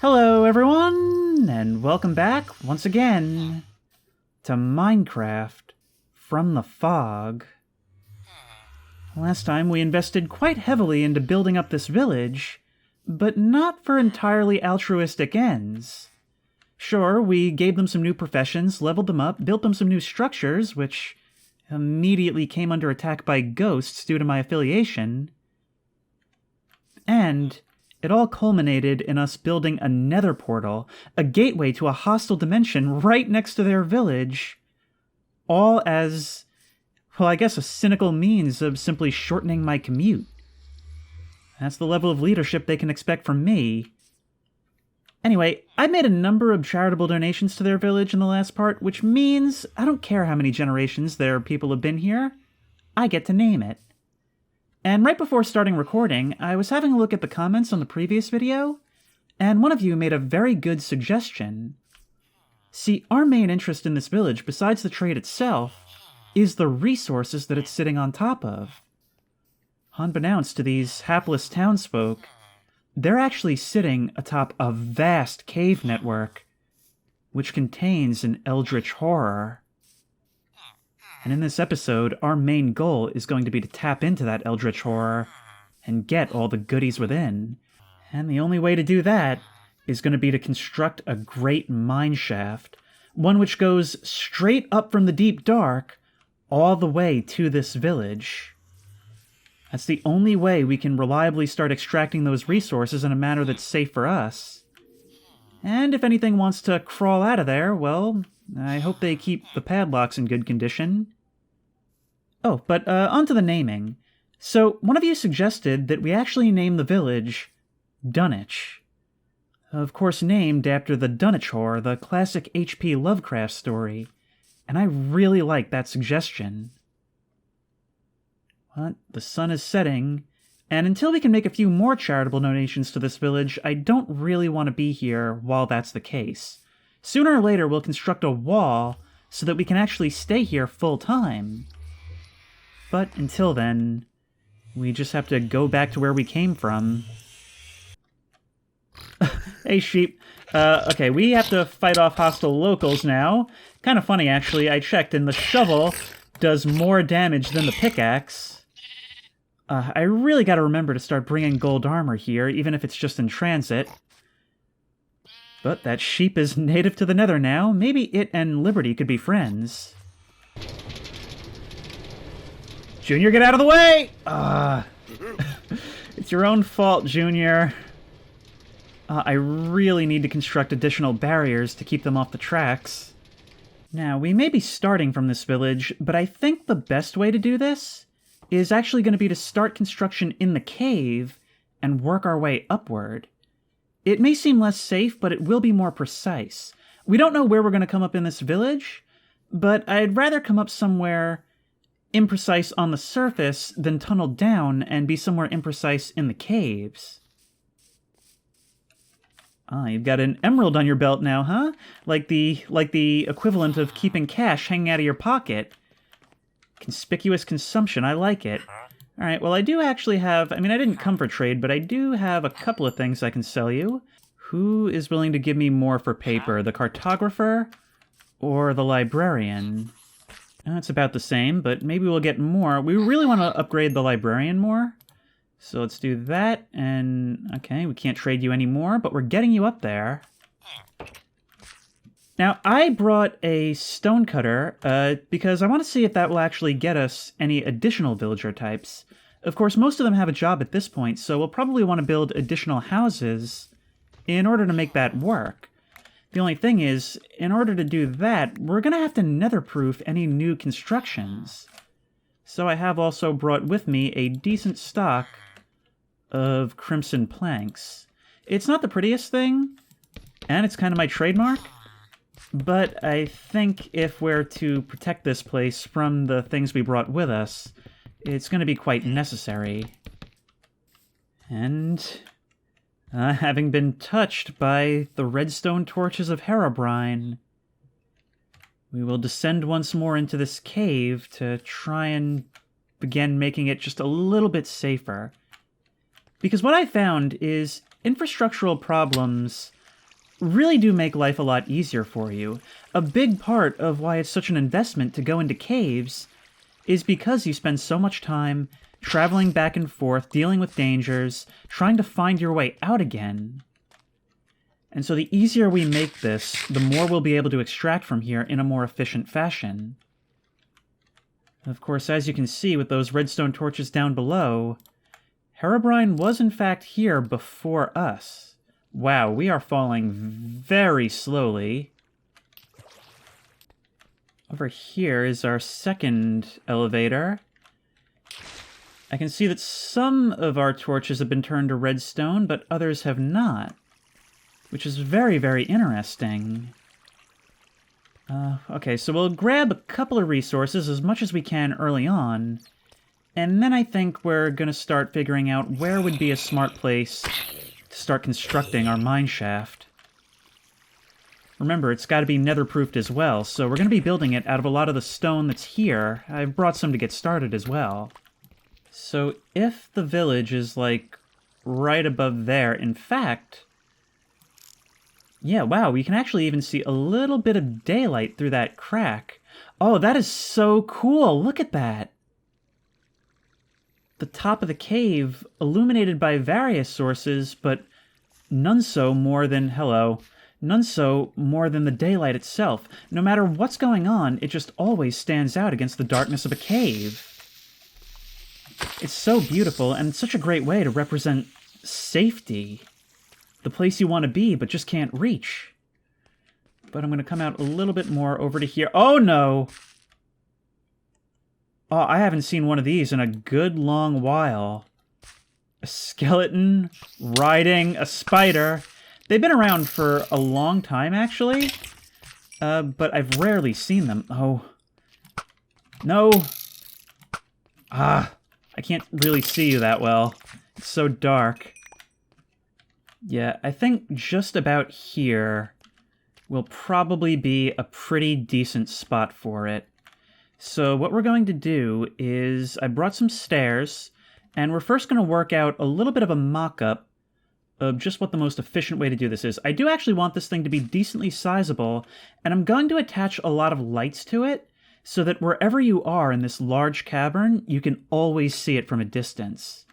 Hello everyone, and welcome back once again to Minecraft from the Fog. Last time we invested quite heavily into building up this village, but not for entirely altruistic ends. Sure, we gave them some new professions, leveled them up, built them some new structures, which immediately came under attack by ghosts due to my affiliation. And it all culminated in us building a nether portal, a gateway to a hostile dimension right next to their village, all as, well, I guess a cynical means of simply shortening my commute. That's the level of leadership they can expect from me. Anyway, I made a number of charitable donations to their village in the last part, which means I don't care how many generations their people have been here. I get to name it. And right before starting recording, I was having a look at the comments on the previous video, and one of you made a very good suggestion. See, our main interest in this village, besides the trade itself, is the resources that it's sitting on top of. Unbeknownst to these hapless townsfolk, they're actually sitting atop a vast cave network, which contains an Eldritch horror. And in this episode, our main goal is going to be to tap into that Eldritch horror and get all the goodies within. And the only way to do that is going to be to construct a great mine shaft, one which goes straight up from the deep dark all the way to this village. That's the only way we can reliably start extracting those resources in a manner that's safe for us. And if anything wants to crawl out of there, well, I hope they keep the padlocks in good condition. Oh, but onto the naming. So, one of you suggested that we actually name the village Dunwich. Of course named after the Dunwich Horror, the classic H.P. Lovecraft story. And I really like that suggestion. But the sun is setting, and until we can make a few more charitable donations to this village, I don't really want to be here while that's the case. Sooner or later, we'll construct a wall so that we can actually stay here full time. But until then, we just have to go back to where we came from. Hey, sheep. Okay, we have to fight off hostile locals now. Kind of funny, actually. I checked, and the shovel does more damage than the pickaxe. I really gotta remember to start bringing gold armor here, even if it's just in transit. But that sheep is native to the Nether now. Maybe it and Liberty could be friends. Junior, get out of the way! It's your own fault, Junior. I really need to construct additional barriers to keep them off the tracks. Now, we may be starting from this village, but I think the best way to do this is actually going to be to start construction in the cave and work our way upward. It may seem less safe, but it will be more precise. We don't know where we're going to come up in this village, but I'd rather come up somewhere imprecise on the surface than tunnel down and be somewhere imprecise in the caves. Ah, you've got an emerald on your belt now, huh? Like the equivalent of keeping cash hanging out of your pocket. Conspicuous consumption, I like it. Alright, well I do actually have, I didn't come for trade, but I do have a couple of things I can sell you. Who is willing to give me more for paper, the cartographer or the librarian? It's about the same, but maybe we'll get more. We really want to upgrade the librarian more. So let's do that, and okay, we can't trade you anymore, but we're getting you up there. Now, I brought a stonecutter because I want to see if that will actually get us any additional villager types. Of course, most of them have a job at this point, so we'll probably want to build additional houses in order to make that work. The only thing is, in order to do that, we're going to have to netherproof any new constructions. So I have also brought with me a decent stock of crimson planks. It's not the prettiest thing, and it's kind of my trademark, but I think if we're to protect this place from the things we brought with us, it's going to be quite necessary. And having been touched by the redstone torches of Herobrine, we will descend once more into this cave to try and begin making it just a little bit safer. Because what I found is infrastructural problems really do make life a lot easier for you. A big part of why it's such an investment to go into caves is because you spend so much time traveling back and forth, dealing with dangers, trying to find your way out again. And so the easier we make this, the more we'll be able to extract from here in a more efficient fashion. Of course, as you can see with those redstone torches down below, Herobrine was in fact here before us. Wow, we are falling very slowly. Over here is our second elevator. I can see that some of our torches have been turned to redstone, but others have not, which is very, very interesting. Okay, so we'll grab a couple of resources, as much as we can early on, and then I think we're going to start figuring out where would be a smart place to start constructing our mine shaft. Remember, it's got to be nether-proofed as well, so we're going to be building it out of a lot of the stone that's here. I've brought some to get started as well. So if the village is, like, right above there, in fact... Yeah, wow, we can actually even see a little bit of daylight through that crack. Oh, that is so cool! Look at that! The top of the cave, illuminated by various sources, but none so more than... Hello. None so more than the daylight itself. No matter what's going on, it just always stands out against the darkness of a cave. It's so beautiful, and such a great way to represent safety. The place you want to be, but just can't reach. But I'm going to come out a little bit more over to here. Oh, no! Oh, I haven't seen one of these in a good long while. A skeleton riding a spider. They've been around for a long time, actually. But I've rarely seen them. Oh. No! Ah, I can't really see you that well. It's so dark. Yeah, I think just about here will probably be a pretty decent spot for it. So what we're going to do is, I brought some stairs, and we're first going to work out a little bit of a mock-up of just what the most efficient way to do this is. I do actually want this thing to be decently sizable, and I'm going to attach a lot of lights to it, so that wherever you are in this large cavern, you can always see it from a distance.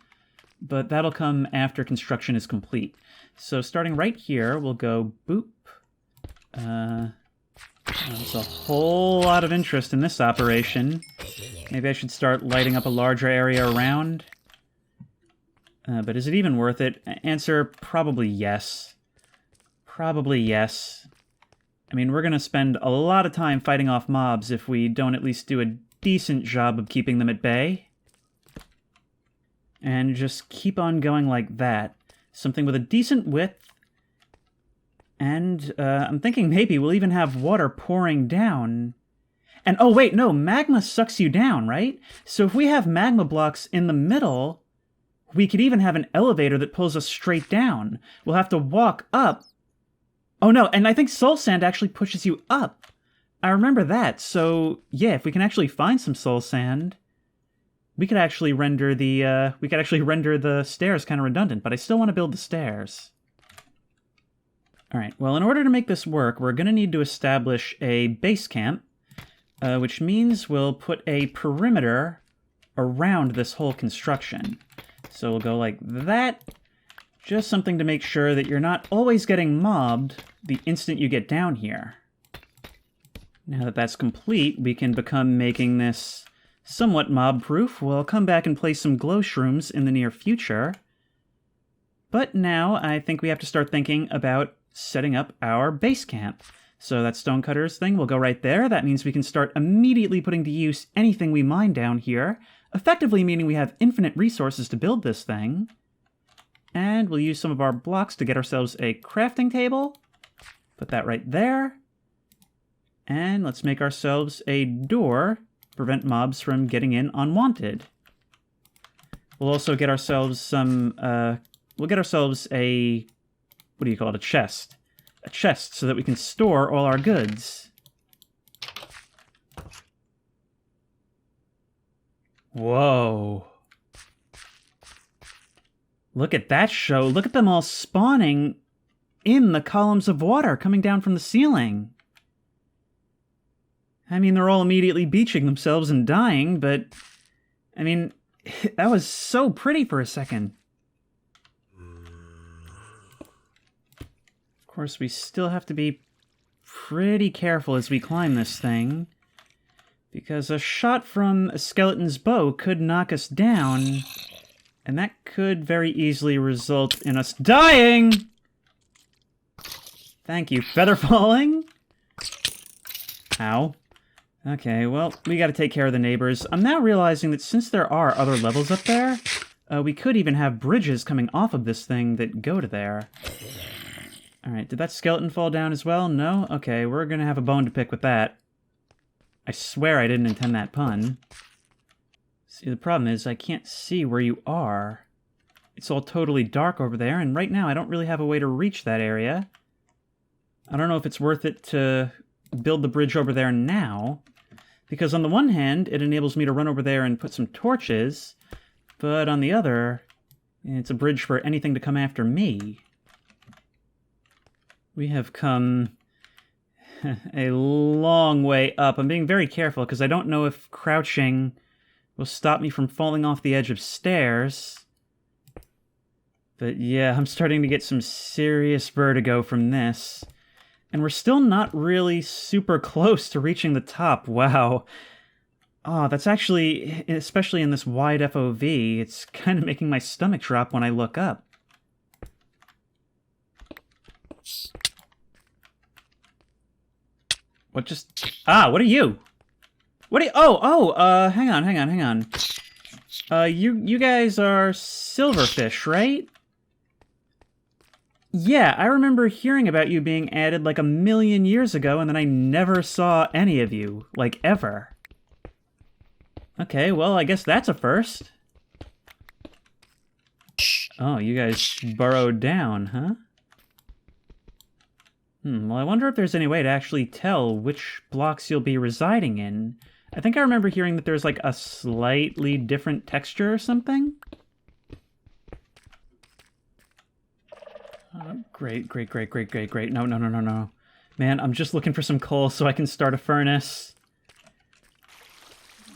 But that'll come after construction is complete. So starting right here, we'll go boop. There's a whole lot of interest in this operation. Maybe I should start lighting up a larger area around. But is it even worth it? Answer, probably yes. Probably yes. I mean, we're going to spend a lot of time fighting off mobs if we don't at least do a decent job of keeping them at bay. And just keep on going like that. Something with a decent width. And I'm thinking maybe we'll even have water pouring down. And oh wait, no, magma sucks you down, right? So if we have magma blocks in the middle, we could even have an elevator that pulls us straight down. We'll have to walk up. Oh no, and I think soul sand actually pushes you up. I remember that, so yeah, if we can actually find some soul sand, we could actually render the stairs kind of redundant, but I still want to build the stairs. Alright, well, in order to make this work, we're going to need to establish a base camp, which means we'll put a perimeter around this whole construction. So we'll go like that, just something to make sure that you're not always getting mobbed the instant you get down here. Now that that's complete, we can become making this somewhat mob-proof. We'll come back and place some glow shrooms in the near future. But now I think we have to start thinking about setting up our base camp. So that stonecutters thing will go right there. That means we can start immediately putting to use anything we mine down here, effectively meaning we have infinite resources to build this thing. And we'll use some of our blocks to get ourselves a crafting table. Put that right there. And let's make ourselves a door to prevent mobs from getting in unwanted. We'll also get ourselves some, we'll get ourselves a, what do you call it, a chest. A chest so that we can store all our goods. Whoa. Look at that show. Look at them all spawning in the columns of water coming down from the ceiling. I mean, they're all immediately beaching themselves and dying, but... I mean, that was so pretty for a second. Of course, we still have to be pretty careful as we climb this thing, because a shot from a skeleton's bow could knock us down, and that could very easily result in us dying! Thank you. Feather falling? Ow. Okay, well, we gotta take care of the neighbors. I'm now realizing that since there are other levels up there, we could even have bridges coming off of this thing that go to there. Alright, did that skeleton fall down as well? No? Okay, we're gonna have a bone to pick with that. I swear I didn't intend that pun. See, the problem is I can't see where you are. It's all totally dark over there, and right now I don't really have a way to reach that area. I don't know if it's worth it to build the bridge over there now, because on the one hand, it enables me to run over there and put some torches, but on the other, it's a bridge for anything to come after me. We have come a long way up. I'm being very careful because I don't know if crouching will stop me from falling off the edge of stairs. But yeah, I'm starting to get some serious vertigo from this. And we're still not really super close to reaching the top. Wow. Oh, that's actually, especially in this wide FOV, it's kind of making my stomach drop when I look up. What just... Ah, what are you? What are you... hang on. You guys are silverfish, right? Yeah, I remember hearing about you being added like 1,000,000 years ago, and then I never saw any of you, like, ever. Okay, well, I guess that's a first. Oh, you guys burrowed down, huh? Well, I wonder if there's any way to actually tell which blocks you'll be residing in. I think I remember hearing that there's, like, a slightly different texture or something? Great. No. Man, I'm just looking for some coal so I can start a furnace.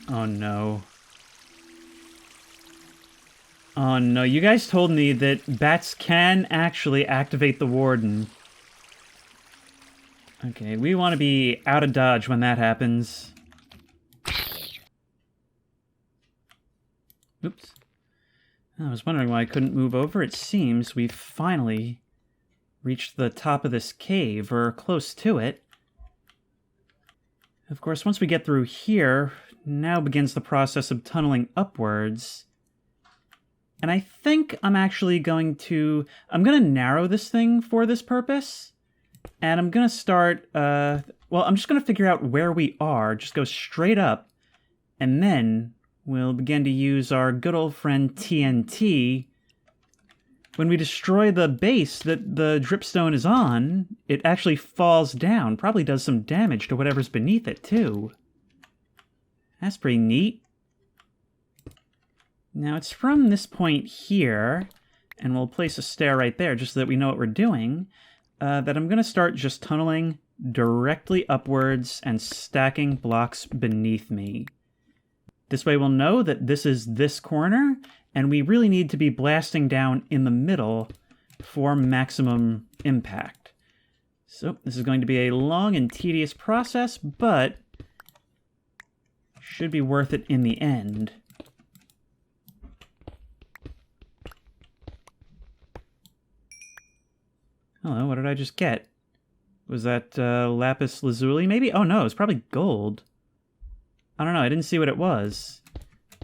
Oh no. Oh no, you guys told me that bats can actually activate the warden. Okay, we want to be out of dodge when that happens. Oops. I was wondering why I couldn't move over. It seems we've finally reached the top of this cave, or close to it. Of course, once we get through here, now begins the process of tunneling upwards. And I think I'm actually going to... I'm going to narrow this thing for this purpose. And I'm going to start... well, I'm just going to figure out where we are, just go straight up, and then we'll begin to use our good old friend TNT. When we destroy the base that the dripstone is on, it actually falls down. Probably does some damage to whatever's beneath it, too. That's pretty neat. Now, it's from this point here, and we'll place a stair right there just so that we know what we're doing, that I'm going to start just tunneling directly upwards and stacking blocks beneath me. This way we'll know that this is this corner, and we really need to be blasting down in the middle for maximum impact. So this is going to be a long and tedious process, but should be worth it in the end. Hello, what did I just get? Was that lapis lazuli maybe? Oh no, it's probably gold. I don't know, I didn't see what it was.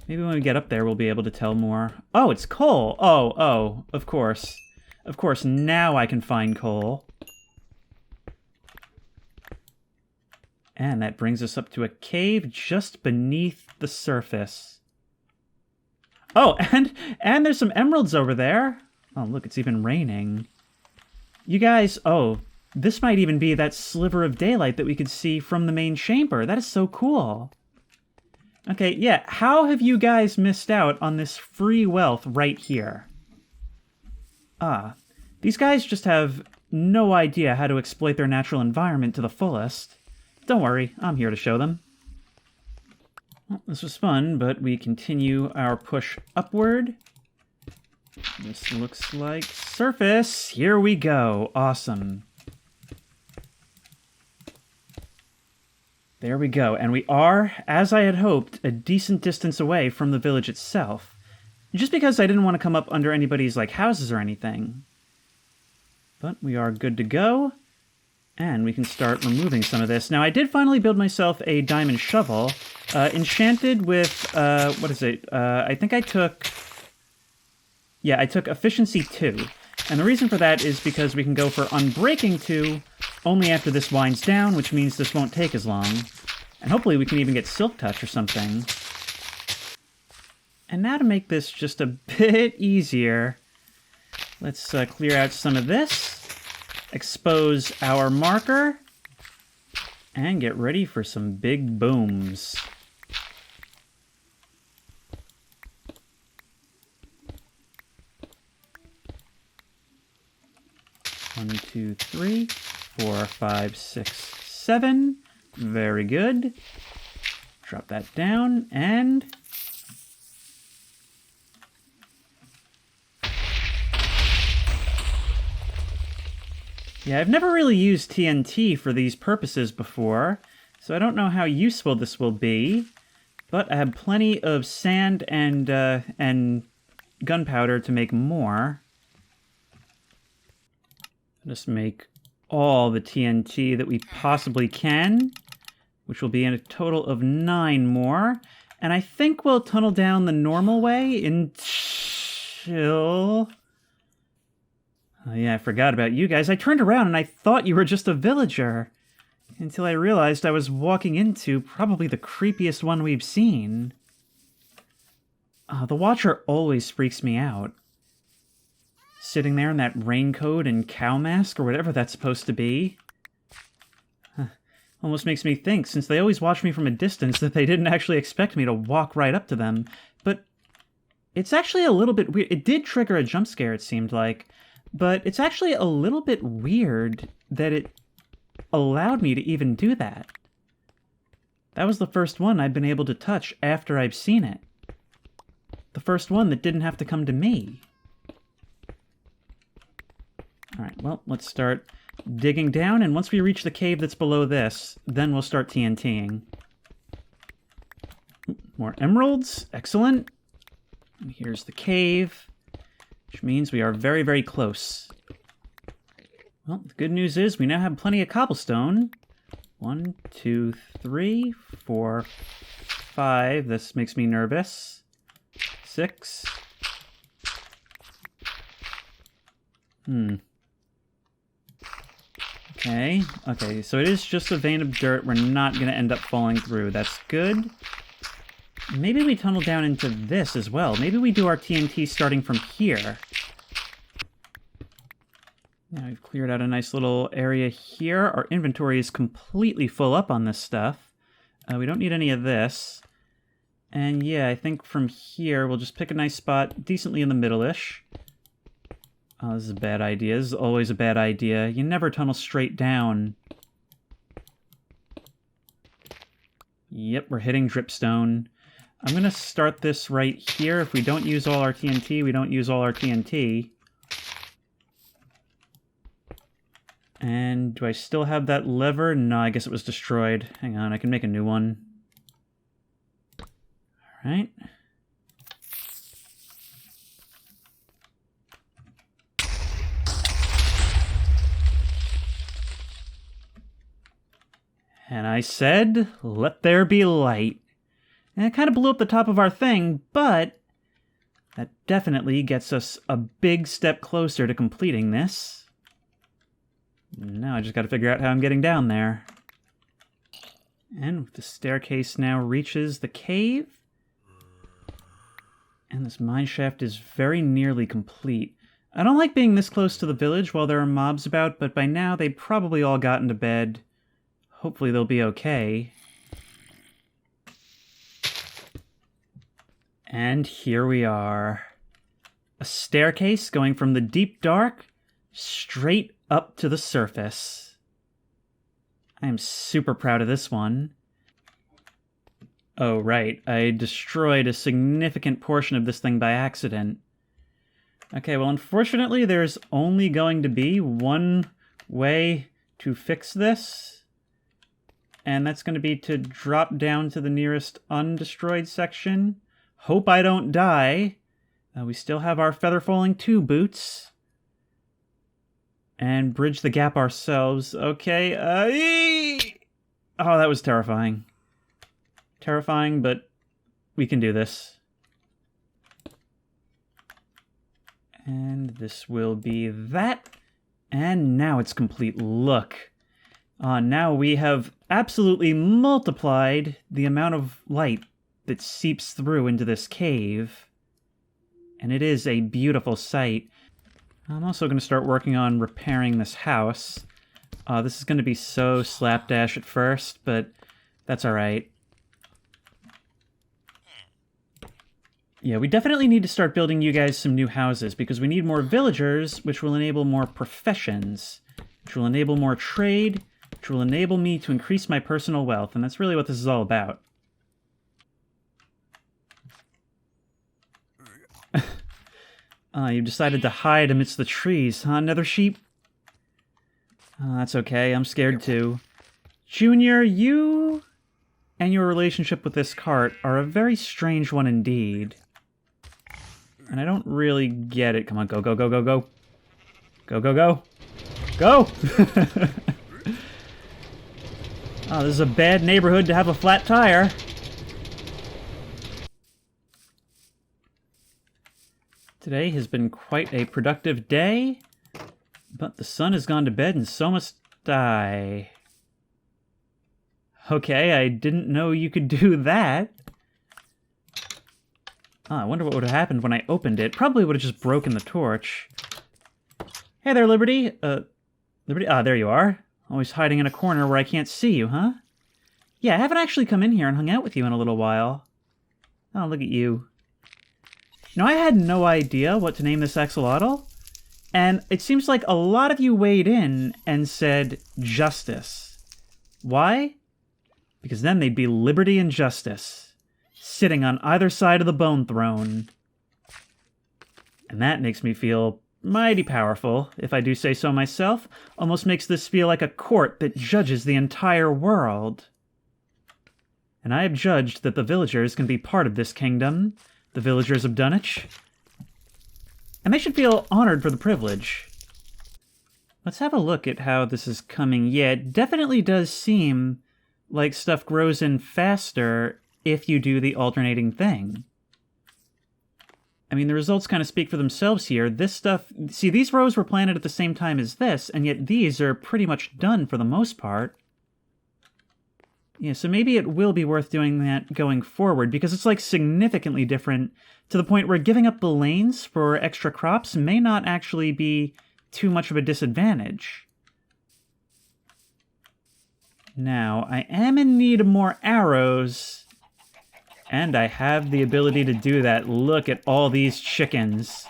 Maybe when we get up there we'll be able to tell more. Oh, it's coal! Oh, of course. Of course, now I can find coal. And that brings us up to a cave just beneath the surface. Oh, and there's some emeralds over there. Oh, look, it's even raining. You guys, oh, this might even be that sliver of daylight that we could see from the main chamber. That is so cool. Okay, yeah, how have you guys missed out on this free wealth right here? Ah, these guys just have no idea how to exploit their natural environment to the fullest. Don't worry, I'm here to show them. Well, this was fun, but we continue our push upward. This looks like surface. Here we go. Awesome. There we go. And we are, as I had hoped, a decent distance away from the village itself. Just because I didn't want to come up under anybody's, houses or anything. But we are good to go. And we can start removing some of this. Now, I did finally build myself a diamond shovel. Enchanted with, what is it? I think I took... Yeah, I took Efficiency 2. And the reason for that is because we can go for Unbreaking 2 only after this winds down, which means this won't take as long. And hopefully we can even get Silk Touch or something. And now to make this just a bit easier, let's clear out some of this. Expose our marker, and get ready for some big booms. One, two, 3, 4, 5, 6, 7. Very good. Drop that down, and... Yeah, I've never really used TNT for these purposes before, so I don't know how useful this will be, but I have plenty of sand and gunpowder to make more. Just make all the TNT that we possibly can, which will be in a total of 9 more, and I think we'll tunnel down the normal way until... Oh yeah, I forgot about you guys. I turned around and I thought you were just a villager. Until I realized I was walking into probably the creepiest one we've seen. The Watcher always freaks me out. Sitting there in that raincoat and cow mask or whatever that's supposed to be. Almost makes me think, since they always watch me from a distance, that they didn't actually expect me to walk right up to them. But it's actually a little bit weird. It did trigger a jump scare, it seemed like. But it's actually a little bit weird that it allowed me to even do that. That was the first one I've been able to touch after I've seen it. The first one that didn't have to come to me. Alright, well, let's start digging down, and once we reach the cave that's below this, then we'll start TNTing. More emeralds. Excellent. And here's the cave. Which means we are very, very close. Well, the good news is we now have plenty of cobblestone. 1, 2, 3, 4, 5. This makes me nervous. 6. Okay, so it is just a vein of dirt. We're not going to end up falling through. That's good. Maybe we tunnel down into this as well. Maybe we do our TNT starting from here. Now we've cleared out a nice little area here. Our inventory is completely full up on this stuff. We don't need any of this. And yeah, I think from here we'll just pick a nice spot decently in the middle-ish. Oh, this is a bad idea. This is always a bad idea. You never tunnel straight down. Yep, we're hitting dripstone. I'm going to start this right here. If we don't use all our TNT, we don't use all our TNT. And do I still have that lever? No, I guess it was destroyed. Hang on, I can make a new one. All right. And I said, let there be light. And it kind of blew up the top of our thing, but that definitely gets us a big step closer to completing this. Now I just got to figure out how I'm getting down there. And the staircase now reaches the cave. And this mineshaft is very nearly complete. I don't like being this close to the village while there are mobs about, but by now they've probably all gotten to bed. Hopefully they'll be okay. And here we are. A staircase going from the deep dark straight up to the surface. I am super proud of this one. Oh, right. I destroyed a significant portion of this thing by accident. Okay, well, unfortunately, there's only going to be one way to fix this. And that's going to be to drop down to the nearest undestroyed section. Hope I don't die. We still have our Feather Falling 2 boots. And bridge the gap ourselves. Okay, oh, that was terrifying. Terrifying, but we can do this. And this will be that. And now it's complete. Look. Now we have absolutely multiplied the amount of light that seeps through into this cave. And it is a beautiful sight. I'm also going to start working on repairing this house. This is going to be so slapdash at first, but that's alright. Yeah, we definitely need to start building you guys some new houses, because we need more villagers, which will enable more professions, which will enable more trade, which will enable me to increase my personal wealth, and that's really what this is all about. You've decided to hide amidst the trees, huh, Nether Sheep? That's okay, I'm scared too. Junior, you and your relationship with this cart are a very strange one indeed. And I don't really get it. Come on, go, go, go, go, go. Go, go, go. Go! Oh, this is a bad neighborhood to have a flat tire. Today has been quite a productive day, but the sun has gone to bed and so must I. Okay, I didn't know you could do that. I wonder what would have happened when I opened it. Probably would have just broken the torch. Hey there, Liberty. Liberty? There you are. Always hiding in a corner where I can't see you, huh? Yeah, I haven't actually come in here and hung out with you in a little while. Oh, look at you. You know, I had no idea what to name this axolotl, and it seems like a lot of you weighed in and said justice. Why? Because then they'd be liberty and justice, sitting on either side of the bone throne. And that makes me feel mighty powerful, if I do say so myself. Almost makes this feel like a court that judges the entire world. And I have judged that the villagers can be part of this kingdom, the villagers of Dunwich. And they should feel honored for the privilege. Let's have a look at how this is coming. Yeah, it definitely does seem like stuff grows in faster if you do the alternating thing. I mean, the results kind of speak for themselves here. This stuff... See, these rows were planted at the same time as this, and yet these are pretty much done for the most part. Yeah, so maybe it will be worth doing that going forward, because it's, like, significantly different to the point where giving up the lanes for extra crops may not actually be too much of a disadvantage. Now, I am in need of more arrows, and I have the ability to do that. Look at all these chickens.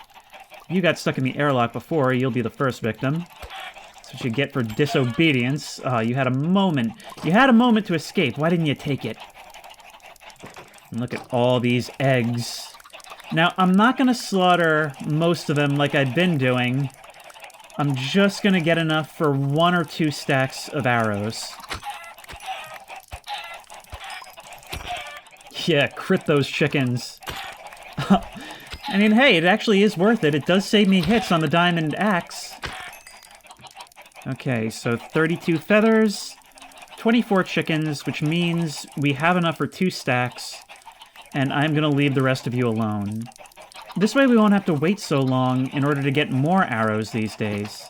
You got stuck in the airlock before, you'll be the first victim. That's what you get for disobedience. You had a moment. You had a moment to escape. Why didn't you take it? And look at all these eggs. Now, I'm not going to slaughter most of them like I've been doing. I'm just going to get enough for 1 or 2 stacks of arrows. Yeah, crit those chickens. I mean, hey, it actually is worth it. It does save me hits on the diamond axe. Okay, so 32 feathers, 24 chickens, which means we have enough for 2 stacks, and I'm going to leave the rest of you alone. This way we won't have to wait so long in order to get more arrows these days.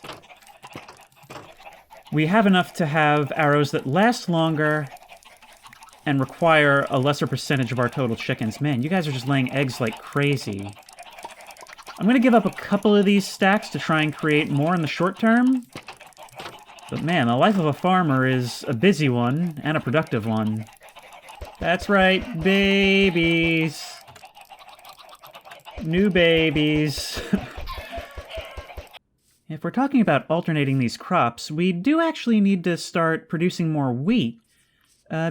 We have enough to have arrows that last longer and require a lesser percentage of our total chickens. Man, you guys are just laying eggs like crazy. I'm going to give up a couple of these stacks to try and create more in the short term. But man, the life of a farmer is a busy one and a productive one. That's right, babies. New babies. If we're talking about alternating these crops, we do actually need to start producing more wheat,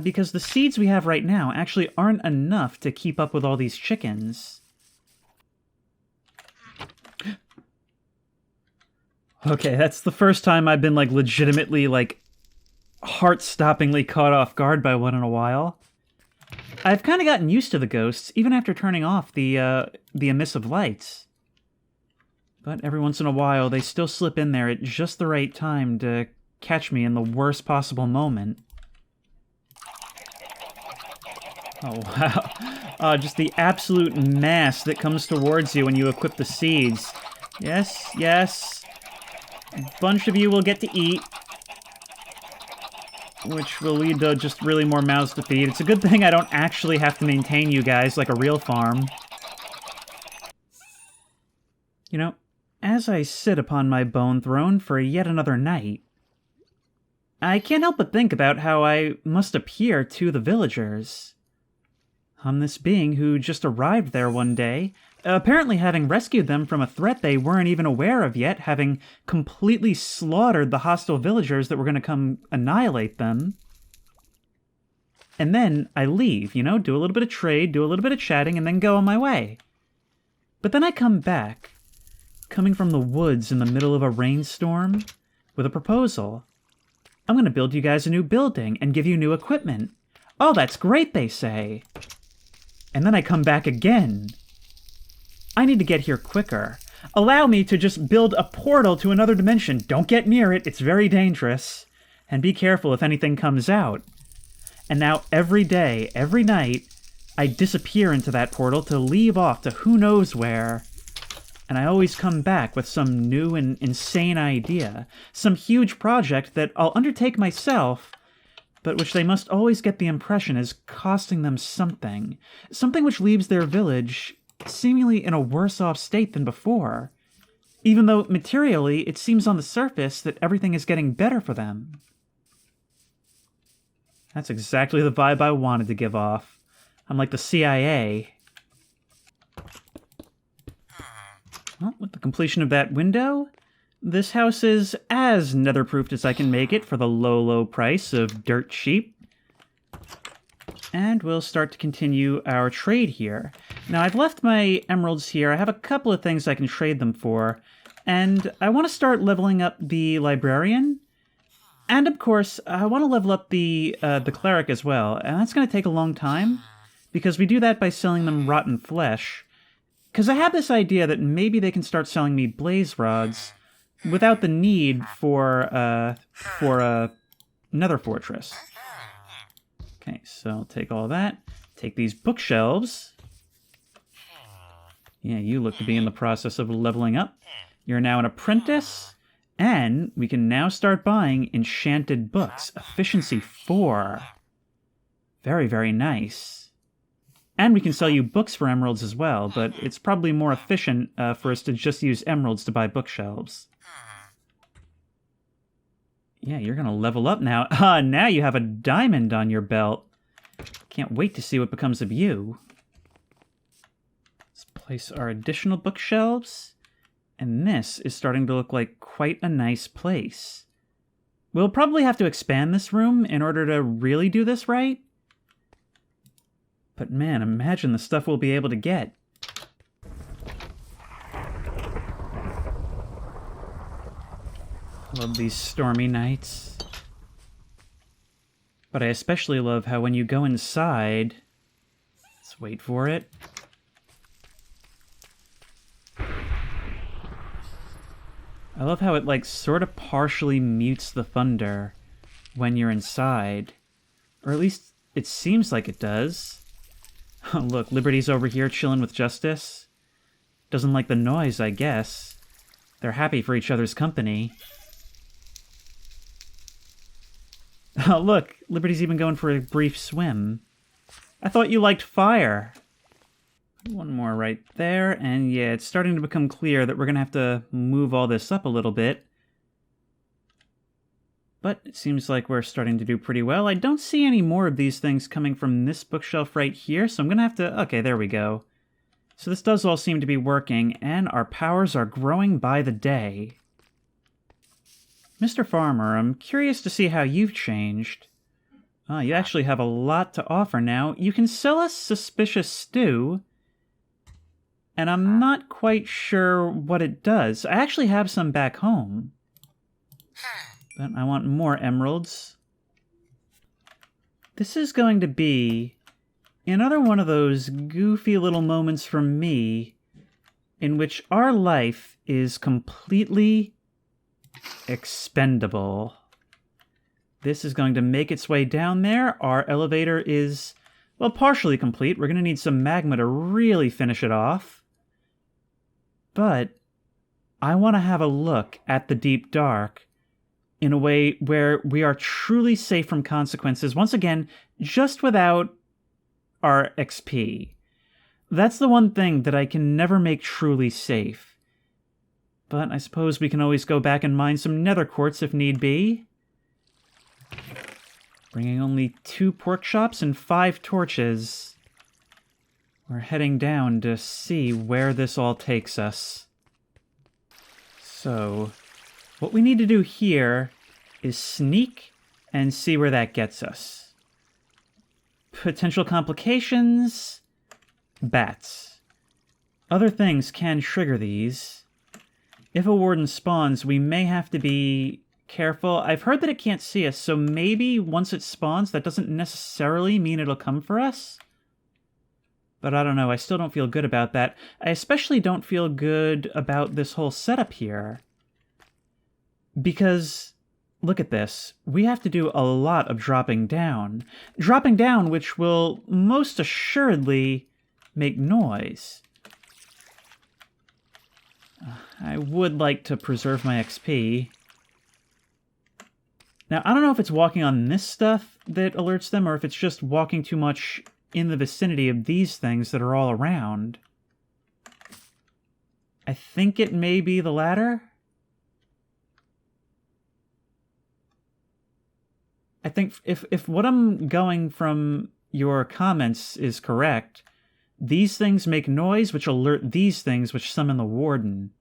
because the seeds we have right now actually aren't enough to keep up with all these chickens. Okay, that's the first time I've been, like, legitimately, like, heart-stoppingly caught off guard by one in a while. I've kind of gotten used to the ghosts, even after turning off the emissive lights. But every once in a while, they still slip in there at just the right time to catch me in the worst possible moment. Oh, wow. Just the absolute mass that comes towards you when you equip the seeds. Yes, yes. A bunch of you will get to eat, which will lead to just really more mouths to feed. It's a good thing I don't actually have to maintain you guys like a real farm. You know, as I sit upon my bone throne for yet another night, I can't help but think about how I must appear to the villagers. I'm this being who just arrived there one day, apparently having rescued them from a threat they weren't even aware of yet, having completely slaughtered the hostile villagers that were going to come annihilate them. And then I leave, you know, do a little bit of trade, do a little bit of chatting, and then go on my way. But then I come back, coming from the woods in the middle of a rainstorm, with a proposal. I'm going to build you guys a new building and give you new equipment. Oh, that's great, they say. And then I come back again. I need to get here quicker. Allow me to just build a portal to another dimension. Don't get near it, it's very dangerous. And be careful if anything comes out. And now every day, every night, I disappear into that portal to leave off to who knows where. And I always come back with some new and insane idea. Some huge project that I'll undertake myself, but which they must always get the impression is costing them something. Something which leaves their village seemingly in a worse-off state than before, even though materially it seems on the surface that everything is getting better for them. That's exactly the vibe I wanted to give off. I'm like the CIA. Well, with the completion of that window, this house is as netherproofed as I can make it for the low, low price of dirt cheap. And we'll start to continue our trade here. Now, I've left my emeralds here. I have a couple of things I can trade them for. And I want to start leveling up the librarian. And, of course, I want to level up the cleric as well. And that's going to take a long time, because we do that by selling them rotten flesh. Because I have this idea that maybe they can start selling me blaze rods without the need for a nether fortress. Okay, so I'll take all that. Take these bookshelves. Yeah, you look to be in the process of leveling up. You're now an apprentice, and we can now start buying enchanted books. Efficiency 4. Very, very nice. And we can sell you books for emeralds as well, but it's probably more efficient for us to just use emeralds to buy bookshelves. Yeah, you're going to level up now. Now you have a diamond on your belt. Can't wait to see what becomes of you. Let's place our additional bookshelves. And this is starting to look like quite a nice place. We'll probably have to expand this room in order to really do this right. But man, imagine the stuff we'll be able to get. Love these stormy nights. But I especially love how when you go inside... Let's wait for it. I love how it, like, sort of partially mutes the thunder when you're inside. Or at least it seems like it does. Oh, look, Liberty's over here chilling with Justice. Doesn't like the noise, I guess. They're happy for each other's company. Oh, look, Liberty's even going for a brief swim. I thought you liked fire. One more right there, and yeah, it's starting to become clear that we're going to have to move all this up a little bit. But it seems like we're starting to do pretty well. I don't see any more of these things coming from this bookshelf right here, so I'm going to have to... Okay, there we go. So this does all seem to be working, and our powers are growing by the day. Mr. Farmer, I'm curious to see how you've changed. You actually have a lot to offer now. You can sell us suspicious stew, and I'm not quite sure what it does. I actually have some back home, but I want more emeralds. This is going to be another one of those goofy little moments from me in which our life is completely expendable. This is going to make its way down there. Our elevator is, well, partially complete. We're going to need some magma to really finish it off. But I want to have a look at the deep dark in a way where we are truly safe from consequences. Once again, just without our XP. That's the one thing that I can never make truly safe. But I suppose we can always go back and mine some nether quartz if need be. Bringing only 2 pork chops and 5 torches. We're heading down to see where this all takes us. So, what we need to do here is sneak and see where that gets us. Potential complications? Bats. Other things can trigger these. If a warden spawns, we may have to be careful. I've heard that it can't see us, so maybe once it spawns, that doesn't necessarily mean it'll come for us. But I don't know, I still don't feel good about that. I especially don't feel good about this whole setup here. Because, look at this. We have to do a lot of dropping down. Dropping down, which will most assuredly make noise. I would like to preserve my XP. Now, I don't know if it's walking on this stuff that alerts them, or if it's just walking too much in the vicinity of these things that are all around. I think it may be the latter. I think if what I'm going from your comments is correct, these things make noise, which alert these things, which summon the warden.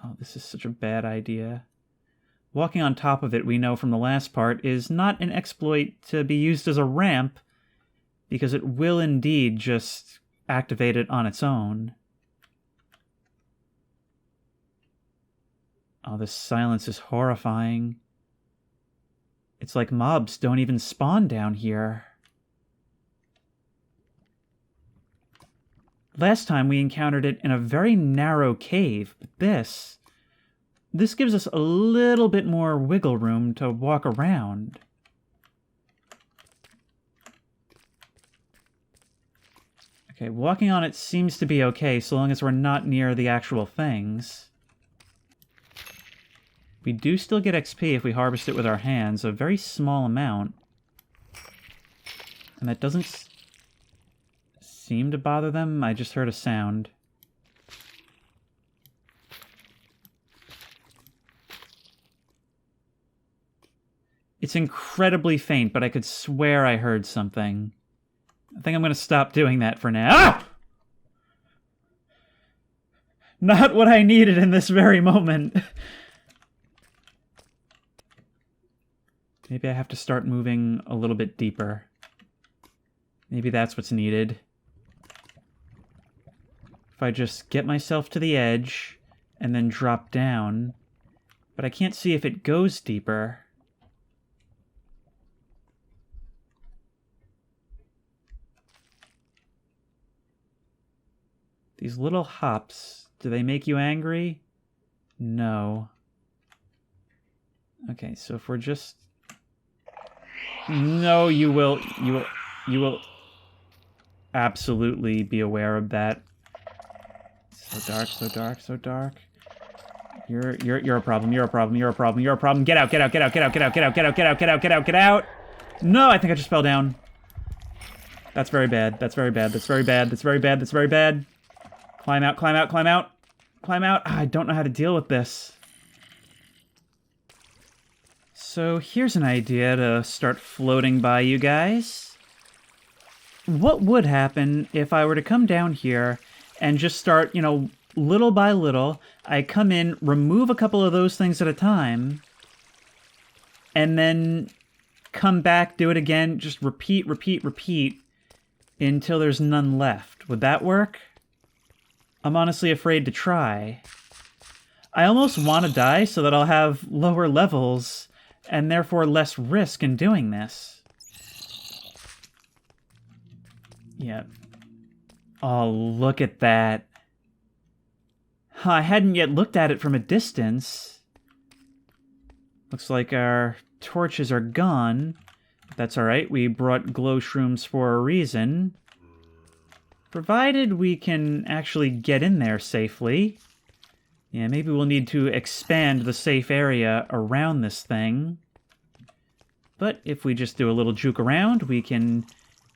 Oh, this is such a bad idea. Walking on top of it, we know from the last part, is not an exploit to be used as a ramp, because it will indeed just activate it on its own. Oh, this silence is horrifying. It's like mobs don't even spawn down here. Last time we encountered it in a very narrow cave, but this gives us a little bit more wiggle room to walk around. Okay, walking on it seems to be okay, so long as we're not near the actual things. We do still get XP if we harvest it with our hands, a very small amount. And that doesn't seem to bother them. I just heard a sound. It's incredibly faint, but I could swear I heard something. I think I'm going to stop doing that for now. Ah! Not what I needed in this very moment. Maybe I have to start moving a little bit deeper. Maybe that's what's needed. If I just get myself to the edge and then drop down. But I can't see if it goes deeper. These little hops, do they make you angry? No. Okay, so if we're just... No, you will absolutely be aware of that. So dark, so dark, so dark. You're a problem, you're a problem, you're a problem, you're a problem. Get out, get out, get out, get out, get out, get out, get out, get out, get out, get out, get out. No, I think I just fell down. That's very bad, that's very bad, that's very bad, that's very bad, that's very bad. Climb out, climb out, climb out, climb out. I don't know how to deal with this. So here's an idea to start floating by you guys. what would happen if I were to come down here and just start, little by little, I come in, remove a couple of those things at a time, and then come back, do it again, just repeat until there's none left. Would that work? I'm honestly afraid to try. I almost want to die so that I'll have lower levels and therefore less risk in doing this. Yeah. Oh, look at that. I hadn't yet looked at it from a distance. Looks like our torches are gone. That's alright, we brought glow shrooms for a reason. Provided we can actually get in there safely. Yeah, maybe we'll need to expand the safe area around this thing. But if we just do a little juke around, we can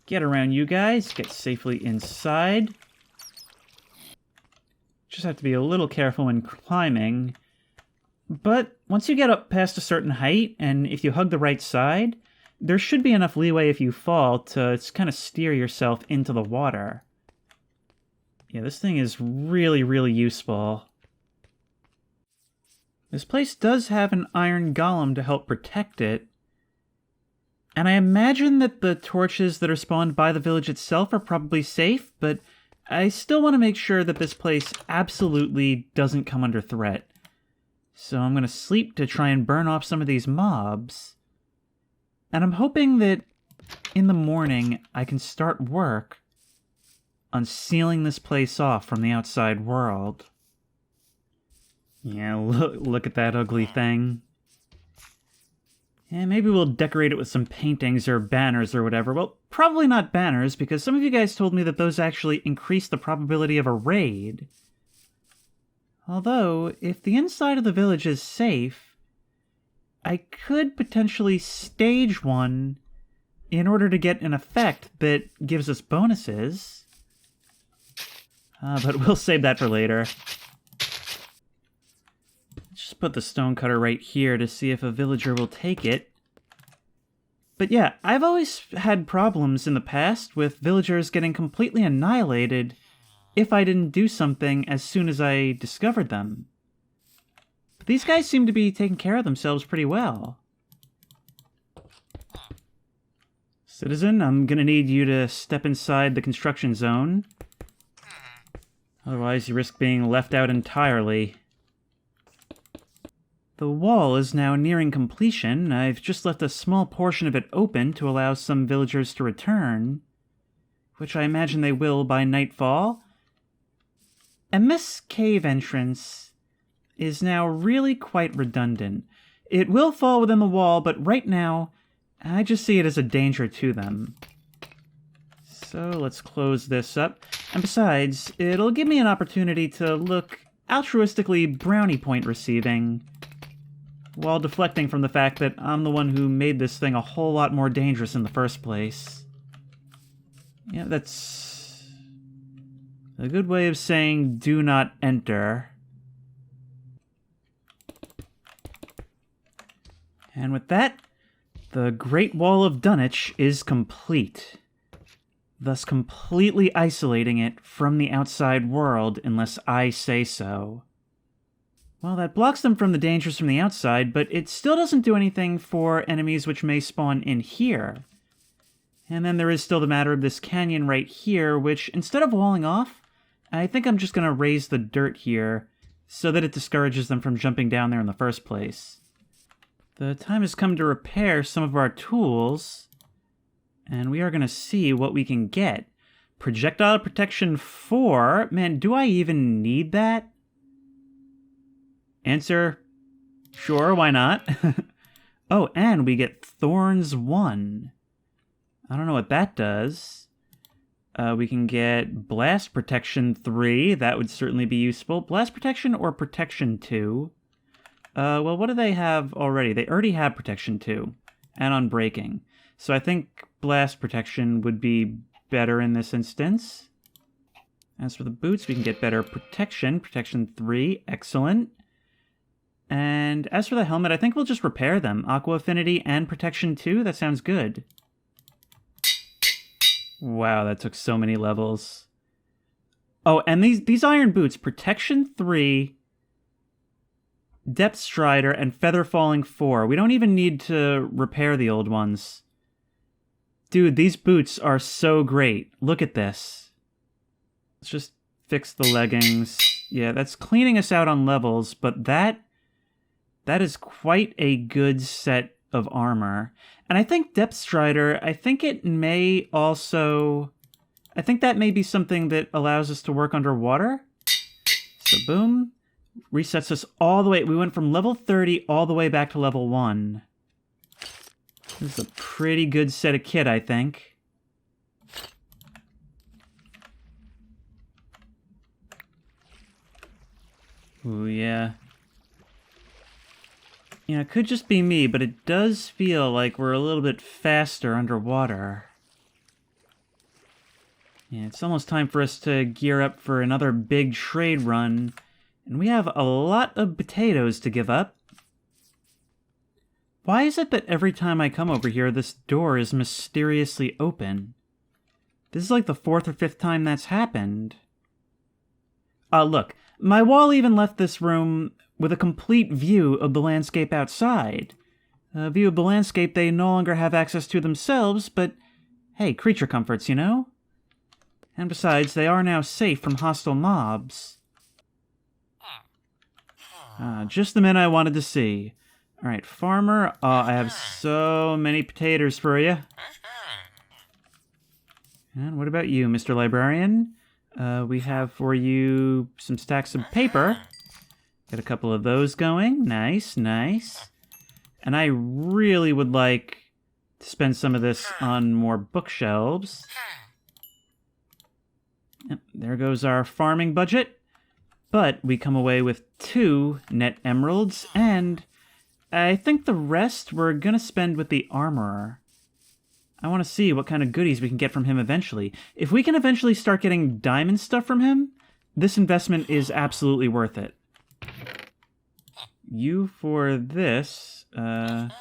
get around you guys, get safely inside. Just have to be a little careful when climbing. But once you get up past a certain height, and if you hug the right side, there should be enough leeway if you fall to kind of steer yourself into the water. Yeah, this thing is really, really useful. This place does have an iron golem to help protect it. And I imagine that the torches that are spawned by the village itself are probably safe, but I still want to make sure that this place absolutely doesn't come under threat. So I'm going to sleep to try and burn off some of these mobs. And I'm hoping that in the morning I can start work on sealing this place off from the outside world. Yeah, look at that ugly thing. Yeah, maybe we'll decorate it with some paintings or banners or whatever. Well, probably not banners, because some of you guys told me that those actually increase the probability of a raid. Although, if the inside of the village is safe, I could potentially stage one in order to get an effect that gives us bonuses. But we'll save that for later. Just put the stonecutter right here to see if a villager will take it. But yeah, I've always had problems in the past with villagers getting completely annihilated if I didn't do something as soon as I discovered them. But these guys seem to be taking care of themselves pretty well. Citizen, I'm gonna need you to step inside the construction zone. Otherwise, you risk being left out entirely. The wall is now nearing completion. I've just left a small portion of it open to allow some villagers to return, which I imagine they will by nightfall. And this cave entrance is now really quite redundant. It will fall within the wall, but right now, I just see it as a danger to them. So let's close this up. And besides, it'll give me an opportunity to look altruistically brownie point receiving, while deflecting from the fact that I'm the one who made this thing a whole lot more dangerous in the first place. Yeah, that's a good way of saying do not enter. And with that, the Great Wall of Dunwich is complete, thus completely isolating it from the outside world unless I say so. Well, that blocks them from the dangers from the outside, but it still doesn't do anything for enemies which may spawn in here. And then there is still the matter of this canyon right here, which, instead of walling off, I think I'm just going to raise the dirt here so that it discourages them from jumping down there in the first place. The time has come to repair some of our tools, and we are going to see what we can get. Projectile protection 4? Man, do I even need that? Answer, sure, why not? Oh, and we get Thorns 1. I don't know what that does. We can get Blast Protection 3. That would certainly be useful. Blast Protection or Protection 2? Well, what do they have already? They already have Protection 2. And Unbreaking. So I think Blast Protection would be better in this instance. As for the boots, we can get better Protection. Protection 3. Excellent. And as for the helmet, I think we'll just repair them. Aqua Affinity and Protection 2, that sounds good. Wow, that took so many levels. Oh, and these iron boots, protection 3, depth strider, and feather falling 4. We don't even need to repair the old ones. Dude, these boots are so great. Look at this. Let's just fix the leggings. Yeah, that's cleaning us out on levels, but that is quite a good set of armor. And I think Depth Strider, I think it may also... I think that may be something that allows us to work underwater. So boom. Resets us all the way. We went from level 30 all the way back to level 1. This is a pretty good set of kit, I think. Ooh, yeah. You know, it could just be me, but it does feel like we're a little bit faster underwater. Yeah, it's almost time for us to gear up for another big trade run. And we have a lot of potatoes to give up. Why is it that every time I come over here, this door is mysteriously open? This is like the 4th or 5th time that's happened. Look, my wall even left this room with a complete view of the landscape outside. A view of the landscape they no longer have access to themselves, but hey, creature comforts, you know? And besides, they are now safe from hostile mobs. Just the men I wanted to see. Alright, farmer, I have so many potatoes for you. And what about you, Mr. Librarian? We have for you some stacks of paper. Got a couple of those going. Nice, nice. And I really would like to spend some of this on more bookshelves. Yep, there goes our farming budget. But we come away with 2 net emeralds, and I think the rest we're going to spend with the armorer. I want to see what kind of goodies we can get from him eventually. If we can eventually start getting diamond stuff from him, this investment is absolutely worth it. You for this, and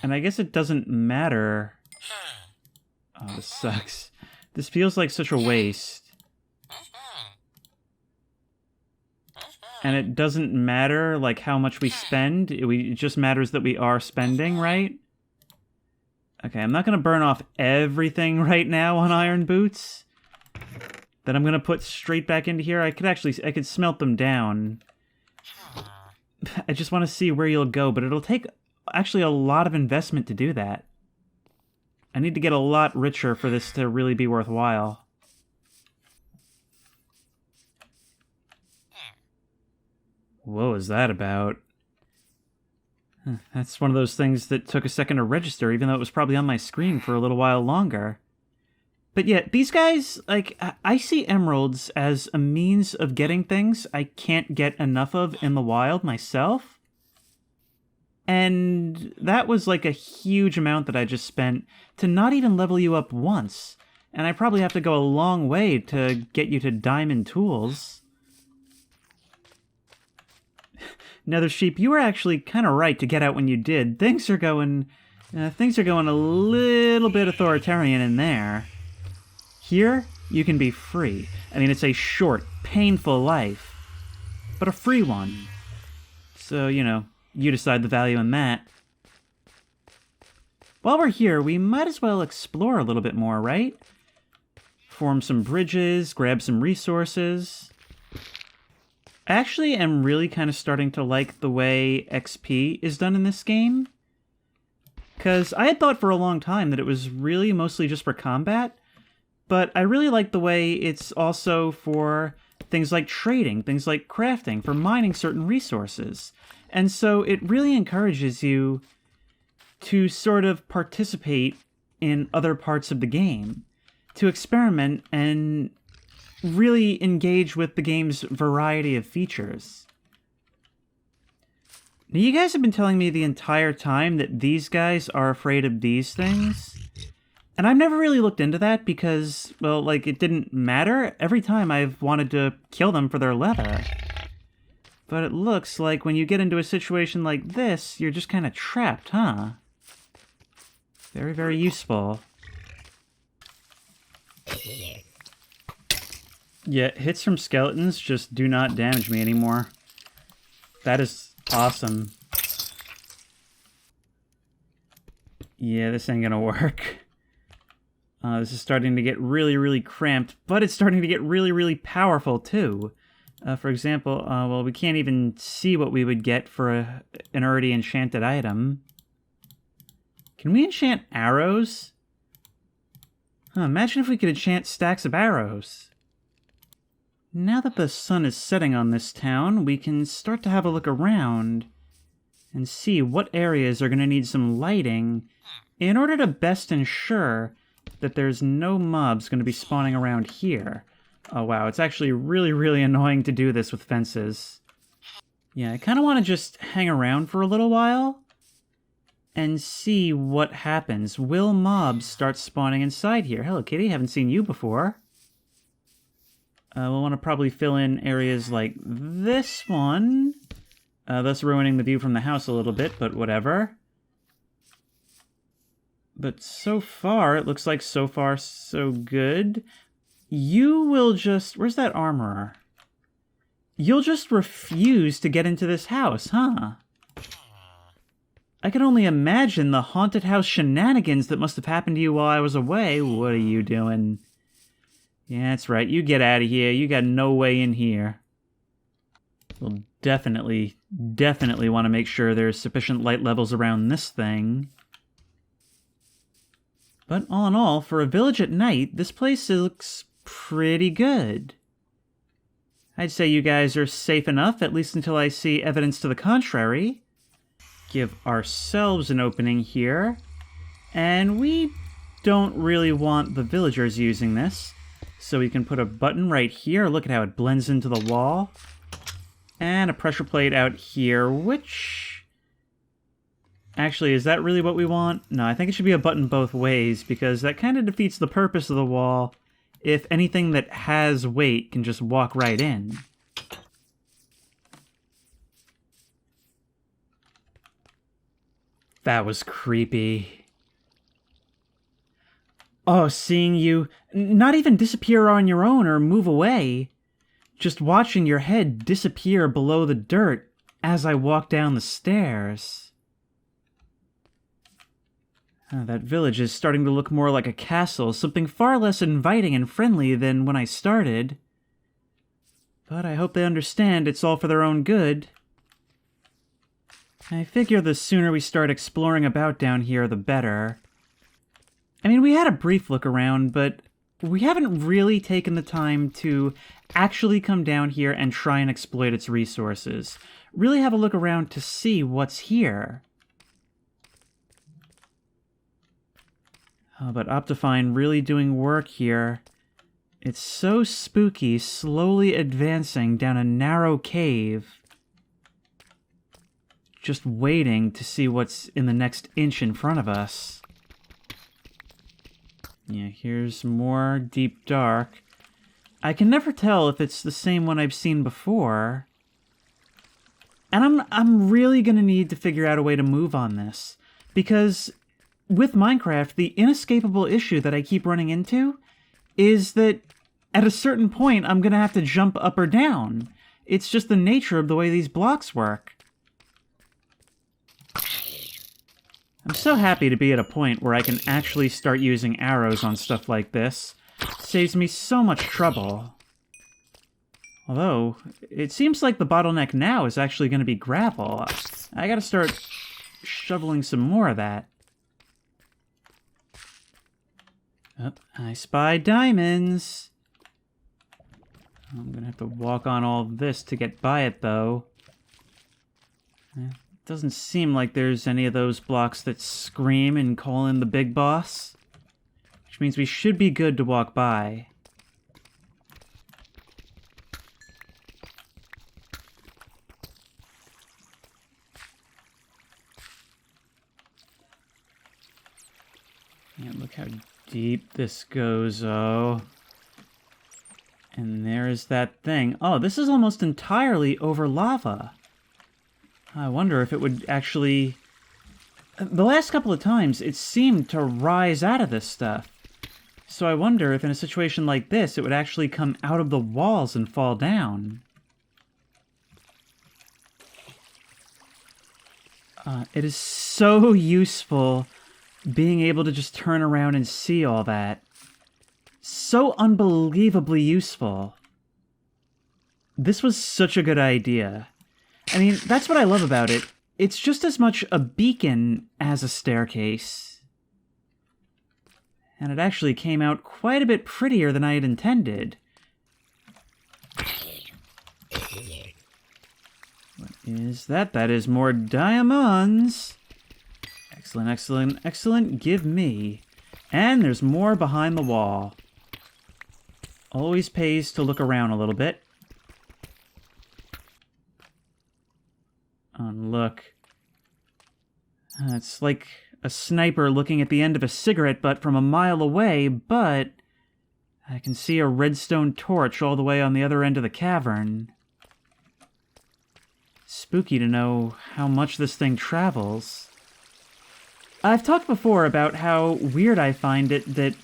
I guess it doesn't matter. Oh, this sucks. This feels like such a waste. And it doesn't matter, like, how much we spend. It just matters that we are spending, right? Okay, I'm not going to burn off everything right now on iron boots. That I'm going to put straight back into here. I could smelt them down. I just want to see where you'll go, but it'll take actually a lot of investment to do that. I need to get a lot richer for this to really be worthwhile. What was that about? That's one of those things that took a second to register, even though it was probably on my screen for a little while longer. But yeah, these guys, like, I see emeralds as a means of getting things I can't get enough of in the wild myself. And that was like a huge amount that I just spent to not even level you up once. And I probably have to go a long way to get you to diamond tools. Nether Sheep, you were actually kind of right to get out when you did. Things are going a little bit authoritarian in there. Here, you can be free. I mean, it's a short, painful life, but a free one. So, you know, you decide the value in that. While we're here, we might as well explore a little bit more, right? Form some bridges, grab some resources. I actually am really kind of starting to like the way XP is done in this game. Because I had thought for a long time that it was really mostly just for combat, but I really like the way it's also for things like trading, things like crafting, for mining certain resources. And so it really encourages you to sort of participate in other parts of the game, to experiment and really engage with the game's variety of features. Now, you guys have been telling me the entire time that these guys are afraid of these things. And I've never really looked into that because, well, like, it didn't matter. Every time I've wanted to kill them for their leather. But it looks like when you get into a situation like this, you're just kind of trapped, huh? Very, very useful. Yeah, hits from skeletons just do not damage me anymore. That is awesome. Yeah, this ain't gonna work. This is starting to get really, really cramped, but it's starting to get really, really powerful, too. For example, well, we can't even see what we would get for an already enchanted item. Can we enchant arrows? Imagine if we could enchant stacks of arrows. Now that the sun is setting on this town, we can start to have a look around and see what areas are going to need some lighting in order to best ensure that there's no mobs going to be spawning around here. Oh wow, it's actually really, really annoying to do this with fences. Yeah, I kind of want to just hang around for a little while and see what happens. Will mobs start spawning inside here? Hello, kitty. Haven't seen you before. We'll want to probably fill in areas like this one, thus ruining the view from the house a little bit, but whatever. But so far, it looks like so far so good. You will just... Where's that armorer? You'll just refuse to get into this house, huh? I can only imagine the haunted house shenanigans that must have happened to you while I was away. What are you doing? Yeah, that's right. You get out of here. You got no way in here. We'll definitely want to make sure there's sufficient light levels around this thing. But all in all, for a village at night, this place looks pretty good. I'd say you guys are safe enough, at least until I see evidence to the contrary. Give ourselves an opening here. And we don't really want the villagers using this. So we can put a button right here. Look at how it blends into the wall. And a pressure plate out here, which... Actually, is that really what we want? No, I think it should be a button both ways, because that kind of defeats the purpose of the wall if anything that has weight can just walk right in. That was creepy. Oh, seeing you not even disappear on your own or move away. Just watching your head disappear below the dirt as I walk down the stairs. That village is starting to look more like a castle, something far less inviting and friendly than when I started. But I hope they understand it's all for their own good. I figure the sooner we start exploring about down here, the better. I mean, we had a brief look around, but we haven't really taken the time to actually come down here and try and exploit its resources. Really have a look around to see what's here. Oh, but Optifine really doing work here. It's so spooky, slowly advancing down a narrow cave. Just waiting to see what's in the next inch in front of us. Yeah, here's more deep dark. I can never tell if it's the same one I've seen before. And I'm really gonna need to figure out a way to move on this. Because with Minecraft, the inescapable issue that I keep running into is that at a certain point, I'm gonna have to jump up or down. It's just the nature of the way these blocks work. I'm so happy to be at a point where I can actually start using arrows on stuff like this. It saves me so much trouble. Although, it seems like the bottleneck now is actually going to be gravel. I gotta start shoveling some more of that. Oh, I spy diamonds. I'm gonna have to walk on all this to get by it, though. Doesn't seem like there's any of those blocks that scream and call in the big boss. Which means we should be good to walk by. Yeah, look how deep this goes, oh. And there's that thing. Oh, this is almost entirely over lava. I wonder if it would actually The last couple of times, it seemed to rise out of this stuff. So I wonder if in a situation like this, it would actually come out of the walls and fall down. It is so useful being able to just turn around and see all that. So unbelievably useful. This was such a good idea. I mean, that's what I love about it. It's just as much a beacon as a staircase. And it actually came out quite a bit prettier than I had intended. What is that? That is more diamonds. Excellent, excellent, excellent. Give me. And there's more behind the wall. Always pays to look around a little bit. And look. It's like a sniper looking at the end of a cigarette butt from a mile away, but I can see a redstone torch all the way on the other end of the cavern. Spooky to know how much this thing travels. I've talked before about how weird I find it that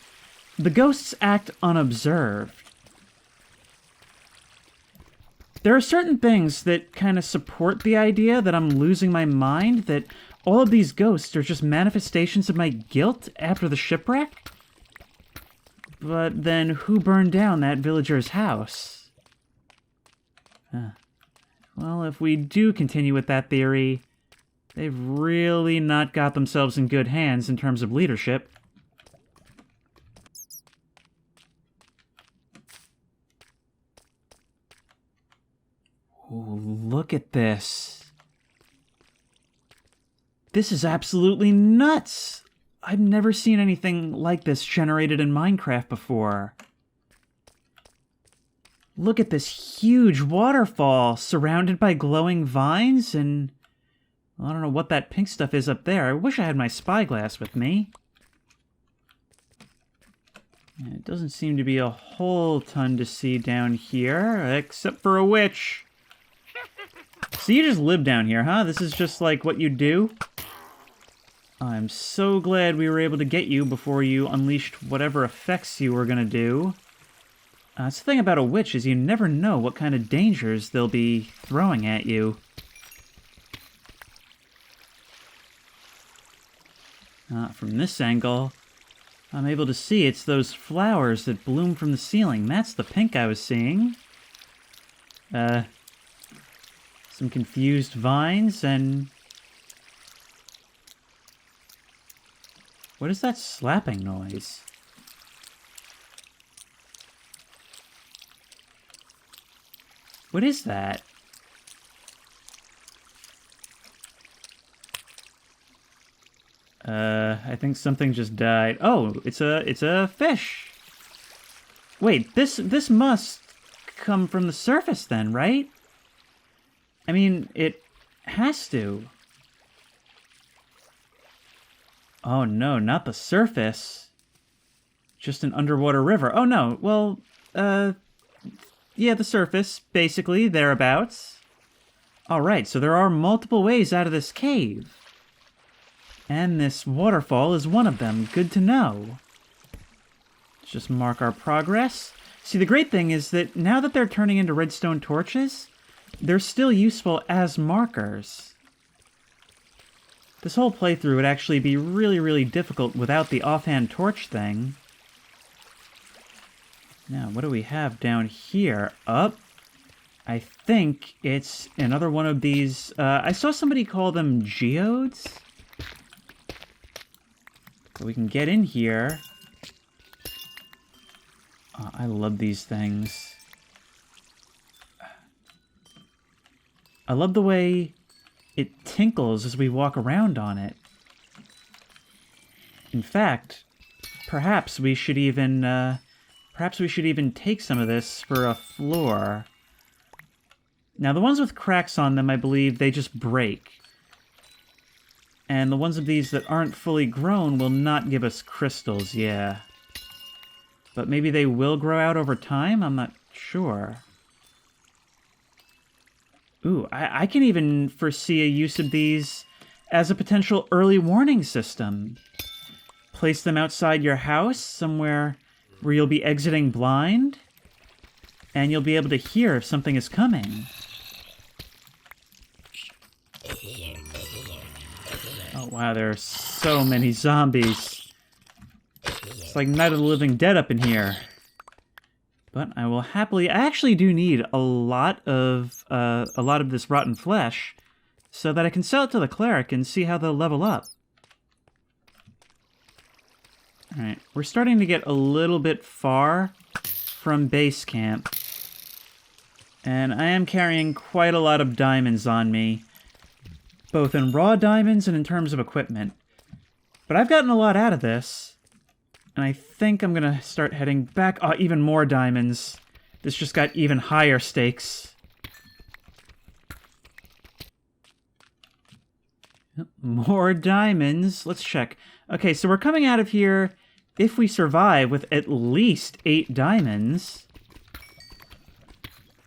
the ghosts act unobserved. There are certain things that kind of support the idea that I'm losing my mind, that all of these ghosts are just manifestations of my guilt after the shipwreck. But then who burned down that villager's house? Well, if we do continue with that theory, they've really not got themselves in good hands in terms of leadership. Oh, look at this. This is absolutely nuts! I've never seen anything like this generated in Minecraft before. Look at this huge waterfall surrounded by glowing vines, and I don't know what that pink stuff is up there. I wish I had my spyglass with me. It doesn't seem to be a whole ton to see down here, except for a witch. So you just live down here, huh? This is just like what you do? I'm so glad we were able to get you before you unleashed whatever effects you were gonna do. That's the thing about a witch, is you never know what kind of dangers they'll be throwing at you. From this angle, I'm able to see it's those flowers that bloom from the ceiling. That's the pink I was seeing. Some confused vines, and... what is that slapping noise? What is that? I think something just died. Oh, it's a fish. Wait, this must come from the surface then, right? I mean, it has to. Oh no, not the surface. Just an underwater river. Oh no, well, yeah, the surface, basically, thereabouts. Alright, so there are multiple ways out of this cave. And this waterfall is one of them. Good to know. Let's just mark our progress. See, the great thing is that now that they're turning into redstone torches, they're still useful as markers. This whole playthrough would actually be really, really difficult without the offhand torch thing. Now, what do we have down here? Up. I think it's another one of these... I saw somebody call them geodes. So we can get in here. Oh, I love these things. I love the way it tinkles as we walk around on it. In fact, perhaps we should even take some of this for a floor. Now, the ones with cracks on them, I believe, they just break. And the ones of these that aren't fully grown will not give us crystals, yeah. But maybe they will grow out over time? I'm not sure. Ooh, I can even foresee a use of these as a potential early warning system. Place them outside your house, somewhere where you'll be exiting blind, and you'll be able to hear if something is coming. Oh wow, there are so many zombies. It's like Night of the Living Dead up in here. But I will happily... I actually do need a lot of this rotten flesh so that I can sell it to the cleric and see how they'll level up. Alright, we're starting to get a little bit far from base camp. And I am carrying quite a lot of diamonds on me, both in raw diamonds and in terms of equipment. But I've gotten a lot out of this, and I think I'm gonna start heading back. Oh, even more diamonds. This just got even higher stakes. More diamonds. Let's check. Okay, so we're coming out of here, if we survive, with at least 8 diamonds.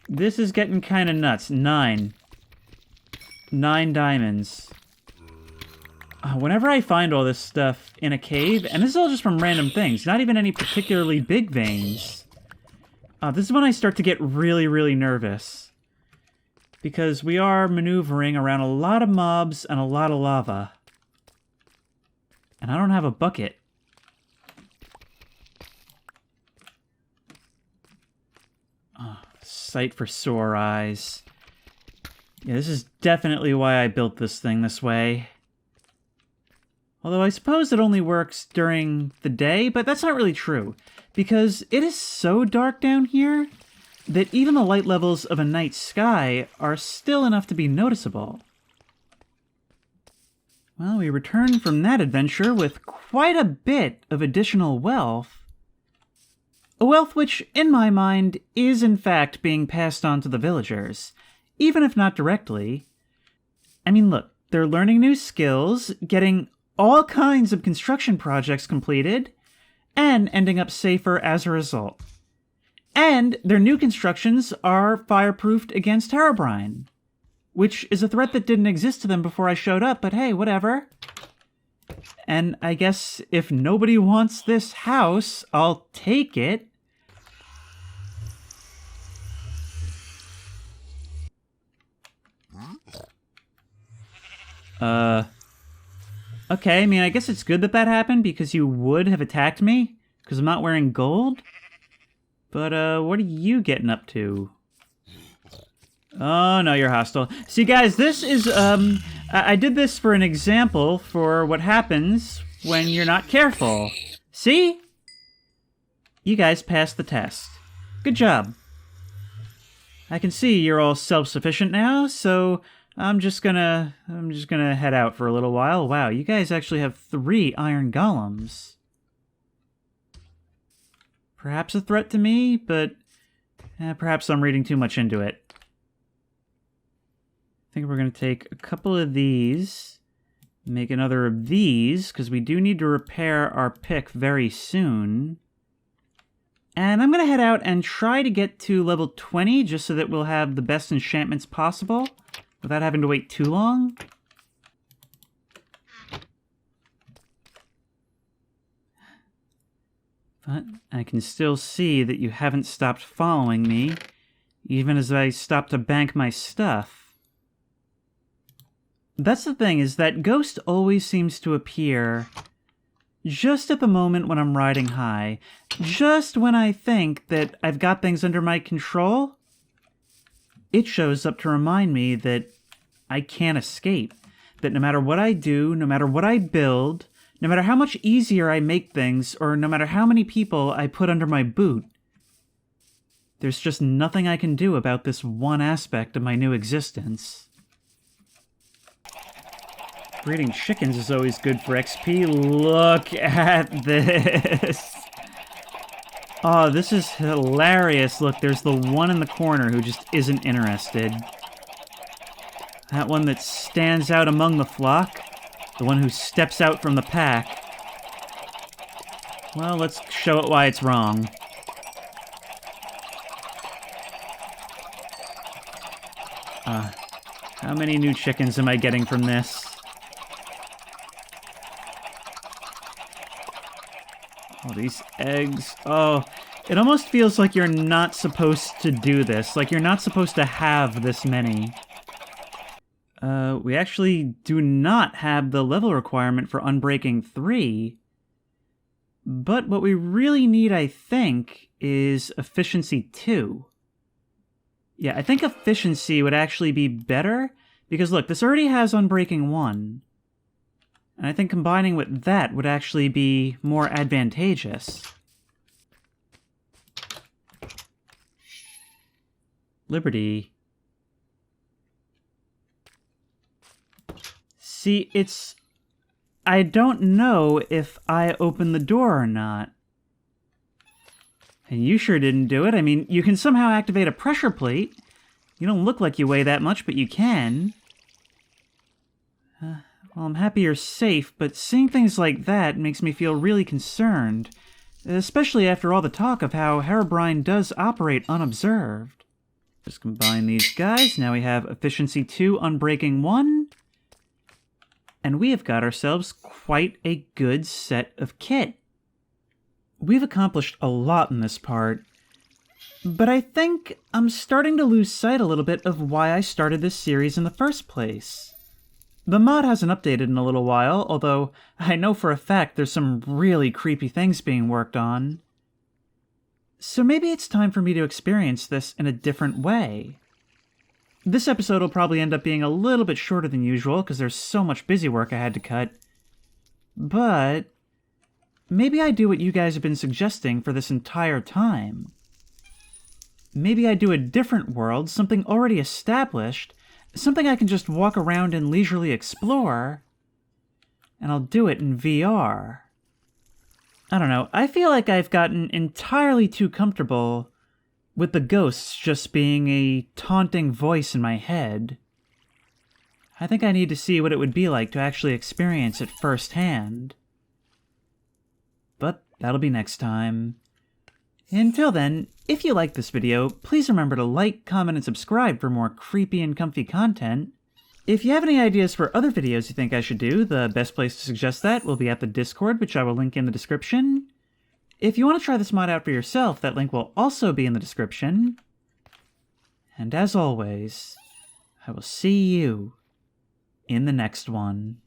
This is getting kind of nuts. 9 diamonds. Whenever I find all this stuff in a cave, and this is all just from random things, not even any particularly big veins, this is when I start to get really, really nervous. Because we are maneuvering around a lot of mobs and a lot of lava. And I don't have a bucket. Oh, sight for sore eyes. Yeah, this is definitely why I built this thing this way. Although I suppose it only works during the day, but that's not really true. Because it is so dark down here that even the light levels of a night sky are still enough to be noticeable. Well, we return from that adventure with quite a bit of additional wealth. A wealth which, in my mind, is in fact being passed on to the villagers, even if not directly. I mean, look, they're learning new skills, getting all kinds of construction projects completed, and ending up safer as a result. And their new constructions are fireproofed against Herobrine, which is a threat that didn't exist to them before I showed up, but hey, whatever. And I guess if nobody wants this house, I'll take it. Okay, I mean, I guess it's good that that happened, because you would have attacked me, because I'm not wearing gold. But, what are you getting up to? Oh, no, you're hostile. See, guys, this is, I did this for an example for what happens when you're not careful. See? You guys passed the test. Good job. I can see you're all self-sufficient now, so I'm just gonna head out for a little while. Wow, you guys actually have 3 iron golems. Perhaps a threat to me, but perhaps I'm reading too much into it. I think we're going to take a couple of these, make another of these, because we do need to repair our pick very soon. And I'm going to head out and try to get to level 20, just so that we'll have the best enchantments possible, without having to wait too long. But I can still see that you haven't stopped following me, even as I stop to bank my stuff. That's the thing, is that Ghost always seems to appear just at the moment when I'm riding high. Just when I think that I've got things under my control, it shows up to remind me that I can't escape. That no matter what I do, no matter what I build, no matter how much easier I make things, or no matter how many people I put under my boot, there's just nothing I can do about this one aspect of my new existence. Breeding chickens is always good for XP. Look at this! Oh, this is hilarious. Look, there's the one in the corner who just isn't interested. That one that stands out among the flock. The one who steps out from the pack. Well, let's show it why it's wrong. How many new chickens am I getting from this? All these eggs. Oh, it almost feels like you're not supposed to do this. Like you're not supposed to have this many. We actually do not have the level requirement for Unbreaking 3. But what we really need, I think, is Efficiency 2. Yeah, I think Efficiency would actually be better, because look, this already has Unbreaking 1. And I think combining with that would actually be more advantageous. Liberty. See, I don't know if I opened the door or not. And you sure didn't do it. I mean, you can somehow activate a pressure plate. You don't look like you weigh that much, but you can. Well, I'm happy you're safe, but seeing things like that makes me feel really concerned. Especially after all the talk of how Herobrine does operate unobserved. Just combine these guys. Now we have Efficiency 2, Unbreaking 1. And we have got ourselves quite a good set of kit. We've accomplished a lot in this part, but I think I'm starting to lose sight a little bit of why I started this series in the first place. The mod hasn't updated in a little while, although I know for a fact there's some really creepy things being worked on. So maybe it's time for me to experience this in a different way. This episode will probably end up being a little bit shorter than usual because there's so much busy work I had to cut. But maybe I do what you guys have been suggesting for this entire time. Maybe I do a different world, something already established, something I can just walk around and leisurely explore, and I'll do it in VR. I don't know, I feel like I've gotten entirely too comfortable with the ghosts just being a taunting voice in my head. I think I need to see what it would be like to actually experience it firsthand. But that'll be next time. Until then, if you liked this video, please remember to like, comment, and subscribe for more creepy and comfy content. If you have any ideas for other videos you think I should do, the best place to suggest that will be at the Discord, which I will link in the description. If you want to try this mod out for yourself, that link will also be in the description. And as always, I will see you in the next one.